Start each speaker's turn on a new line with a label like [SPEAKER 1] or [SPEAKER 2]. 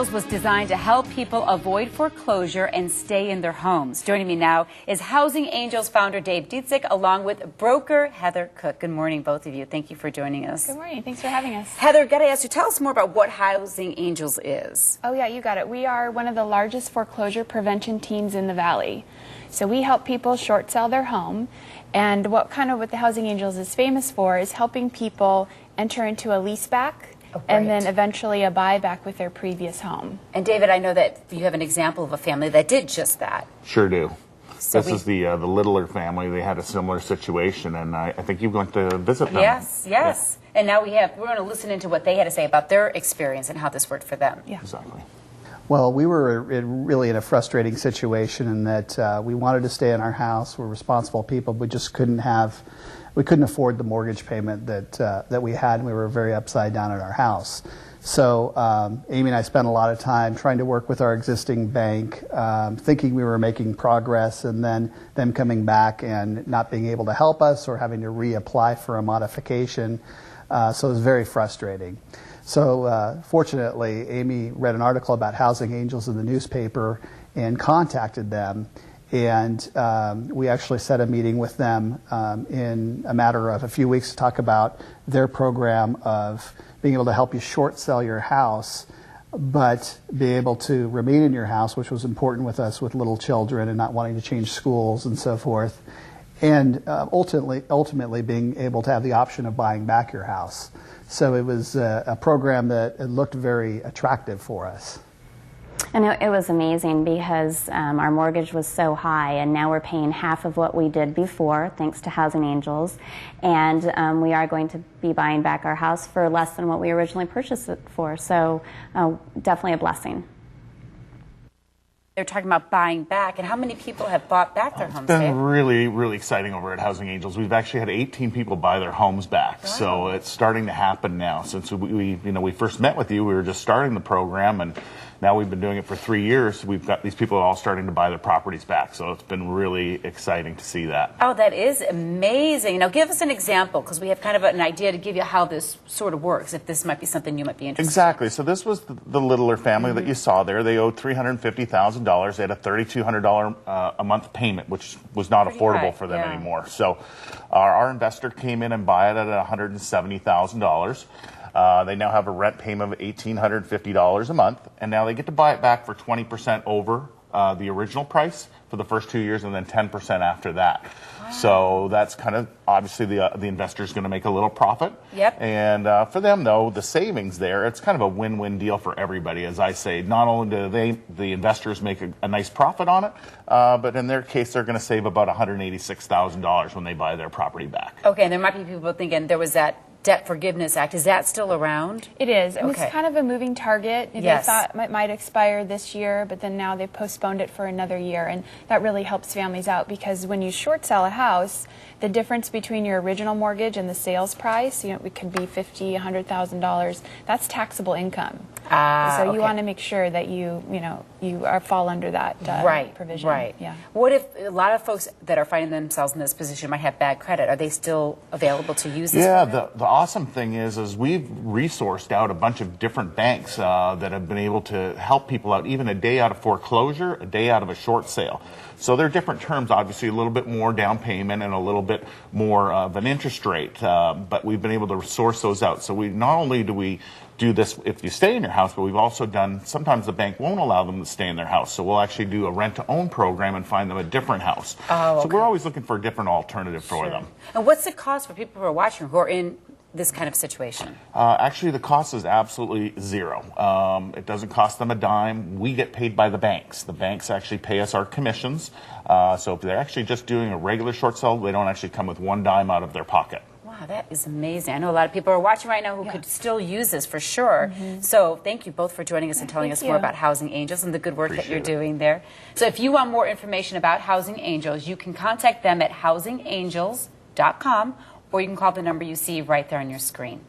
[SPEAKER 1] Angels was designed to help people avoid foreclosure and stay in their homes. Joining me now is Housing Angels founder Dave Dziedzic, along with broker Heather Cook. Good morning, both of you. Thank you for joining us.
[SPEAKER 2] Good morning. Thanks for having us.
[SPEAKER 1] Heather, got to ask you, tell us more about what Housing Angels is.
[SPEAKER 2] Oh, yeah, you got it. We are one of the largest foreclosure prevention teams in the Valley. So we help people short sell their home. And what the Housing Angels is famous for is helping people enter into a leaseback.
[SPEAKER 1] Oh,
[SPEAKER 2] and then eventually a buyback with their previous home.
[SPEAKER 1] And David, I know that you have an example of a family that did just that.
[SPEAKER 3] Sure do.
[SPEAKER 1] So
[SPEAKER 3] this is the Littler family. They had a similar situation, and I think you went to visit them.
[SPEAKER 1] Yes, yes. Yeah. And now we're going to listen into what they had to say about their experience and how this worked for them.
[SPEAKER 2] Yeah.
[SPEAKER 3] Exactly.
[SPEAKER 4] Well, we were really in a frustrating situation in that we wanted to stay in our house. We're responsible people, but just couldn't afford the mortgage payment that we had, and we were very upside down in our house. So Amy and I spent a lot of time trying to work with our existing bank, thinking we were making progress, and then them coming back and not being able to help us or having to reapply for a modification. So it was very frustrating. So fortunately, Amy read an article about Housing Angels in the newspaper and contacted them. And we actually set a meeting with them in a matter of a few weeks to talk about their program of being able to help you short sell your house, but be able to remain in your house, which was important with us with little children and not wanting to change schools and so forth. And ultimately being able to have the option of buying back your house. So it was a program that looked very attractive for us.
[SPEAKER 5] And it was amazing because our mortgage was so high, and now we're paying half of what we did before, thanks to Housing Angels. And we are going to be buying back our house for less than what we originally purchased it for. So definitely a blessing.
[SPEAKER 1] They're talking about buying back, and how many people have bought back their homes?
[SPEAKER 3] It's been really, really exciting over at Housing Angels. We've actually had 18 people buy their homes back, so it's starting to happen now. Since we first met with you, we were just starting the program, and now we've been doing it for 3 years. We've got these people all starting to buy their properties back, so it's been really exciting to see that.
[SPEAKER 1] Oh, that is amazing. Now, give us an example, because we have kind of an idea to give you how this sort of works, if this might be something you might be interested in.
[SPEAKER 3] Exactly. So this was the Littler family that you saw there. They owed $350,000. They had a $3,200 a month payment, which was not affordable for them anymore. So our investor came in and bought it at $170,000. They now have a rent payment of $1,850 a month, and now they get to buy it back for 20% over the original price for the first 2 years, and then 10% after that. Wow. So that's kind of, obviously the investor's going to make a little profit.
[SPEAKER 1] Yep.
[SPEAKER 3] And for them, though, the savings there, it's kind of a win-win deal for everybody. As I say, not only do the investors make a nice profit on it, but in their case, they're going to save about $186,000 when they buy their property back.
[SPEAKER 1] Okay, and there might be people thinking there was that Debt Forgiveness Act. Is that still around?
[SPEAKER 2] It is. I mean, it's kind of a moving target. They thought it might expire this year, but then now they've postponed it for another year, and that really helps families out because when you short sell a house, the difference between your original mortgage and the sales price, it could be $50,000, $100,000. That's taxable income. So you want to make sure that you fall under that provision.
[SPEAKER 1] Right.
[SPEAKER 2] Yeah.
[SPEAKER 1] What if a lot of folks that are finding themselves in this position might have bad credit? Are they still available to use this?
[SPEAKER 3] Yeah. The awesome thing is we've resourced out a bunch of different banks that have been able to help people out, even a day out of foreclosure, a day out of a short sale. So there are different terms, obviously a little bit more down payment and a little bit more of an interest rate, but we've been able to source those out. So not only do we do this if you stay in your house, but we've also done, sometimes the bank won't allow them to stay in their house, so we'll actually do a rent-to-own program and find them a different house.
[SPEAKER 1] Oh, okay.
[SPEAKER 3] So we're always looking for a different alternative for them.
[SPEAKER 1] And what's the cost for people who are watching who are in this kind of situation?
[SPEAKER 3] Actually, the cost is absolutely zero. It doesn't cost them a dime. We get paid by the banks. The banks actually pay us our commissions. So if they're actually just doing a regular short sale, they don't actually come with one dime out of their pocket.
[SPEAKER 1] Wow, that is amazing. I know a lot of people are watching right now who could still use this for sure. So thank you both for joining us and telling us more about Housing Angels and the good work that you're doing there. So if you want more information about Housing Angels, you can contact them at housingangels.com, or you can call the number you see right there on your screen.